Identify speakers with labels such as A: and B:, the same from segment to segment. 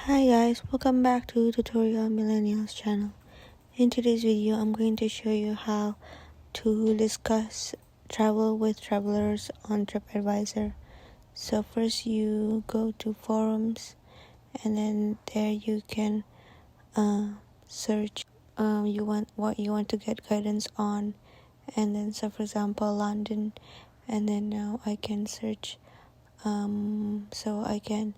A: Hi guys, welcome back to Tutorial Millennials channel. In today's video, I'm going to show you how to discuss travel with travelers on Tripadvisor. So first you go to forums, and then there you can search what you want to get guidance on, and then so for example London, and then now I can search so I can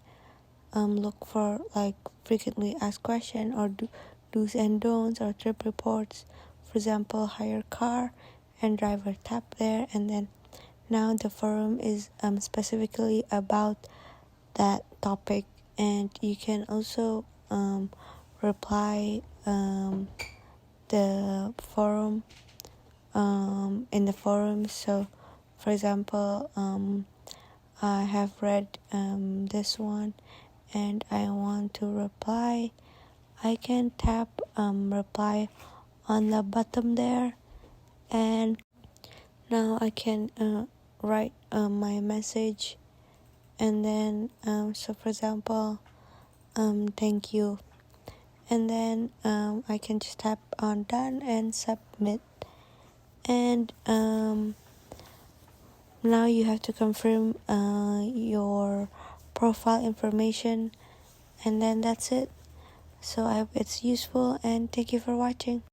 A: look for like frequently asked question or do's and don'ts or trip reports. For example, hire car and driver, tap there, and then now the forum is specifically about that topic, and you can also reply the forum in the forum. So for example, I have read this one and I want to reply. I can tap reply on the bottom there, and now I can write my message, and then so for example thank you, and then I can just tap on done and submit, and now you have to confirm your profile information, and then that's it. So I hope it's useful, and thank you for watching.